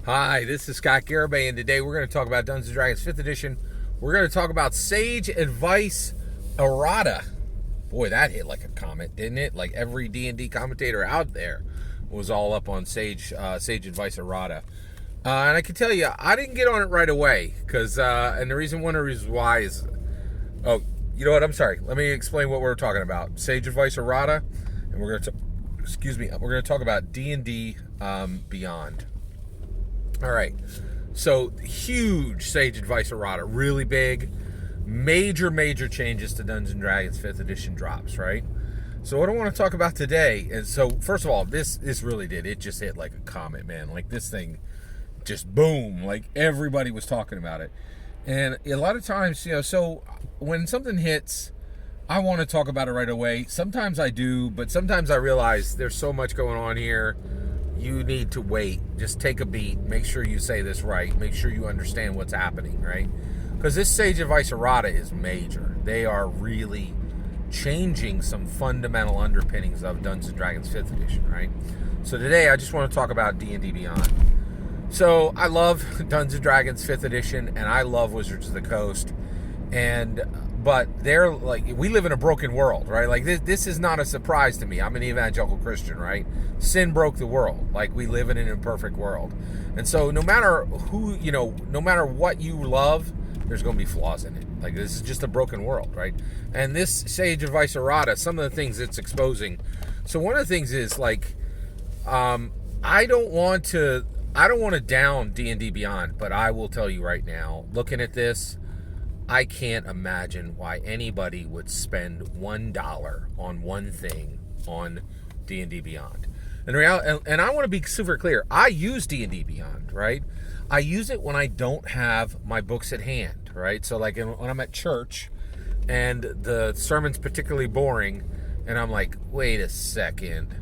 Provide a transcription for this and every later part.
Hi, this is Scott Garibay, and today we're going to talk about Dungeons & Dragons 5th Edition. We're going to talk about Sage Advice Errata. Boy, that hit like a comet, didn't it? Like every D&D commentator out there was all up on Sage Advice Errata. And I can tell you, I didn't get on it right away, because, and one of the reasons why is, oh, you know what, I'm sorry. Let me explain what we're talking about. Sage Advice Errata, and we're going to talk about D&D Beyond. All right, so huge Sage Advice Errata, really big, major changes to Dungeons & Dragons 5th Edition drops, right? So what I want to talk about today is, so first of all, this really did, it just hit like a comet, man. Like this thing just boom, like everybody was talking about it. And a lot of times, so when something hits, I want to talk about it right away. Sometimes I do, but sometimes I realize there's so much going on here. You need to wait. Just take a beat. Make sure you say this right. Make sure you understand what's happening, right? Because this Sage Advice Errata is major. They are really changing some fundamental underpinnings of Dungeons & Dragons 5th Edition, right? So today I just want to talk about D&D Beyond. So I love Dungeons & Dragons 5th Edition, and I love Wizards of the Coast. But they're like, we live in a broken world, right? Like this is not a surprise to me. I'm an evangelical Christian, right? Sin broke the world. Like we live in an imperfect world. And so no matter no matter what you love, there's going to be flaws in it. Like this is just a broken world, right? And this Sage Advice Errata, some of the things it's exposing. So one of the things is like, I don't want to down D&D Beyond, but I will tell you right now, looking at this, I can't imagine why anybody would spend $1 on one thing on D&D Beyond. And I want to be super clear. I use D&D Beyond, right? I use it when I don't have my books at hand, right? So like when I'm at church and the sermon's particularly boring and I'm like, wait a second,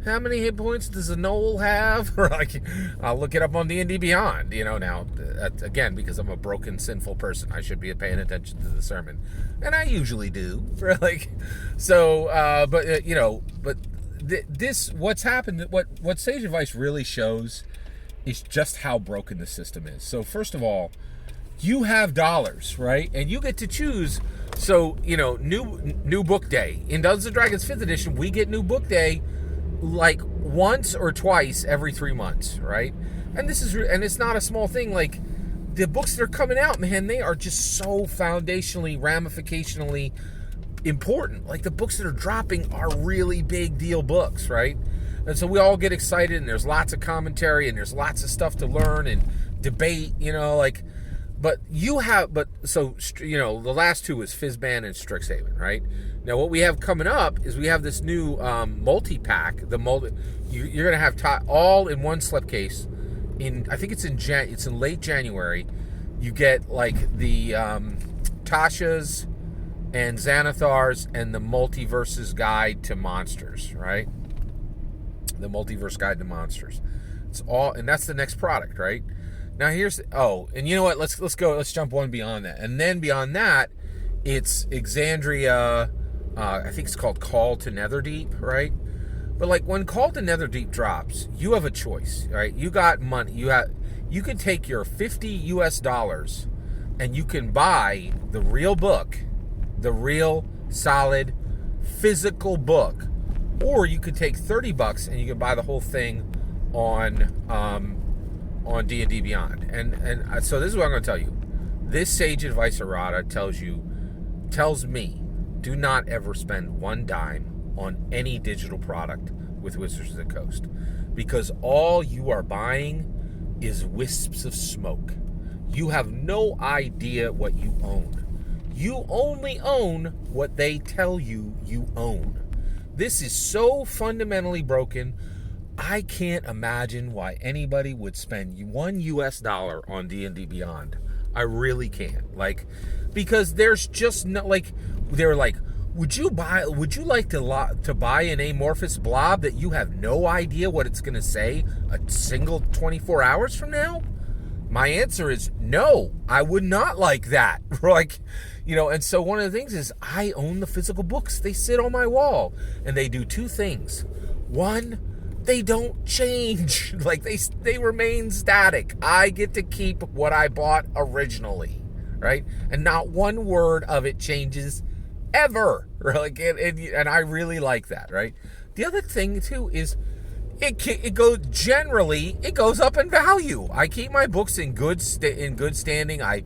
how many hit points does a Knoll have? Or like, I'll look it up on D&D Beyond. Now, again, because I'm a broken, sinful person, I should be paying attention to the sermon, and I usually do. Like, so, this what's happened. What Sage Advice really shows is just how broken the system is. So, first of all, you have dollars, right, and you get to choose. So, new book day in Dungeons & Dragons 5th Edition, we get new book day like once or twice every 3 months, right? And it's not a small thing. Like the books that are coming out, man, they are just so foundationally, ramificationally important. Like the books that are dropping are really big deal books, right? And so we all get excited, and there's lots of commentary, and there's lots of stuff to learn and debate, But the last two is Fizban and Strixhaven, right? Now, what we have coming up is we have this new multi-pack. You're going to have all in one slipcase. I think it's in late January. You get like the Tasha's and Xanathar's and the Multiverse's Guide to Monsters, right? The Multiverse Guide to Monsters. It's all, and that's the next product, right? Now and you know what? Let's jump one beyond that. And then beyond that, it's Exandria, I think it's called Call to Netherdeep, right? But like when Call to Netherdeep drops, you have a choice, right? You got money. You can take your $50 and you can buy the real book, the real solid physical book, or you could take $30 and you can buy the whole thing on D&D Beyond. And so this is what I'm going to tell you. This Sage Advice Errata tells me, do not ever spend one dime on any digital product with Wizards of the Coast, because all you are buying is wisps of smoke. You have no idea what you own. You only own what they tell you own. This is so fundamentally broken. I can't imagine why anybody would spend $1 on D&D Beyond. I really can't. Like, because there's just no, like, they're like, would you like to buy an amorphous blob that you have no idea what it's going to say a single 24 hours from now? My answer is no, I would not like that. Like, and so one of the things is I own the physical books. They sit on my wall, and they do two things. One, they don't change. Like, they remain static. I get to keep what I bought originally, right? And not one word of it changes ever. Like, and I really like that, right? The other thing too is it goes up in value. I keep my books in good standing. I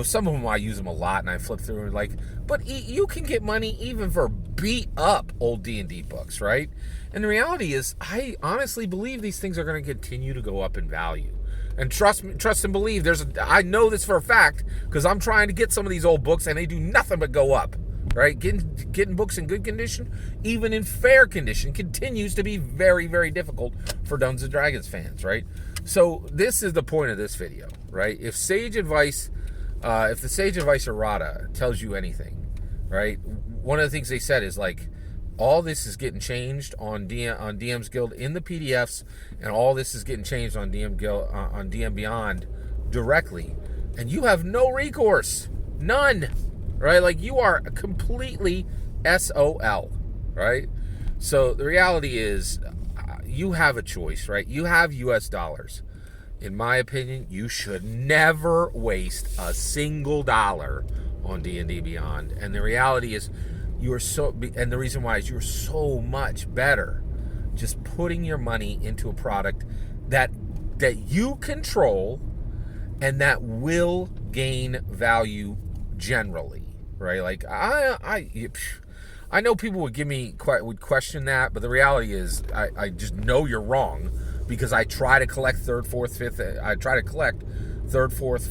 some of them I use them a lot and I flip through and like, but you can get money even for beat up old D&D books, right? And the reality is, I honestly believe these things are going to continue to go up in value. And trust and believe, I know this for a fact because I'm trying to get some of these old books and they do nothing but go up, right? Getting books in good condition, even in fair condition, continues to be very, very difficult for Dungeons & Dragons fans, right? So this is the point of this video, right? If the Sage Advice Errata tells you anything, right? One of the things they said is like, all this is getting changed on DM's Guild in the PDFs, and all this is getting changed on DM Guild on DM Beyond directly, and you have no recourse, none, right? Like, you are completely SOL, right? So the reality is, you have a choice, right? You have US dollars. In my opinion, you should never waste a single dollar on D&D Beyond. And the reality is, and the reason why is you're so much better just putting your money into a product that you control and that will gain value generally, right? Like, I know people would question that, but the reality is, I just know you're wrong, because I try to collect third, fourth, fifth,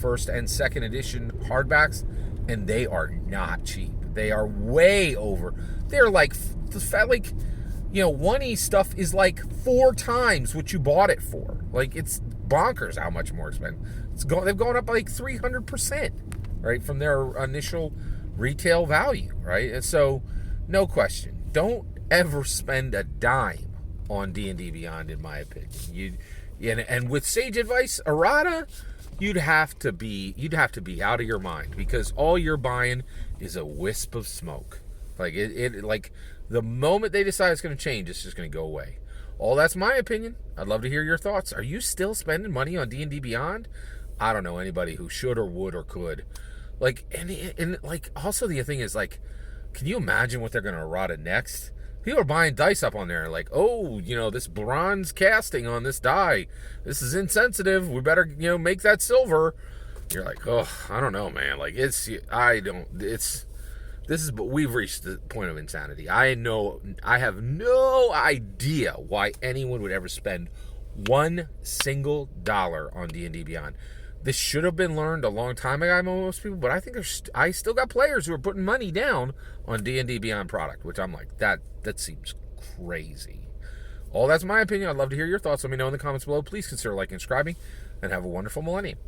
first, and second edition hardbacks, and they are not cheap. They are way over. They're like 1E stuff is like 4 times what you bought it for. Like, it's bonkers how much more expensive. They've gone up like 300%, right, from their initial retail value, right? And so, no question, don't ever spend a dime on D&D Beyond, in my opinion. And with Sage Advice Errata, you'd have to be out of your mind, because all you're buying is a wisp of smoke. Like, like, the moment they decide it's going to change, it's just going to go away. All that's my opinion. I'd love to hear your thoughts. Are you still spending money on D&D Beyond? I don't know anybody who should or would or could. Like, and like, also the thing is, like, can you imagine what they're going to errata next? People are buying dice up on there, like, oh, this bronze casting on this die, this is insensitive, we better, make that silver. You're like, oh, I don't know, man. Like, we've reached the point of insanity. I have no idea why anyone would ever spend one single dollar on D&D Beyond. This should have been learned a long time ago by most people, but I think I still got players who are putting money down on D&D Beyond product, which I'm like, that seems crazy. All that's my opinion. I'd love to hear your thoughts. Let me know in the comments below. Please consider liking and subscribing, and have a wonderful millennium.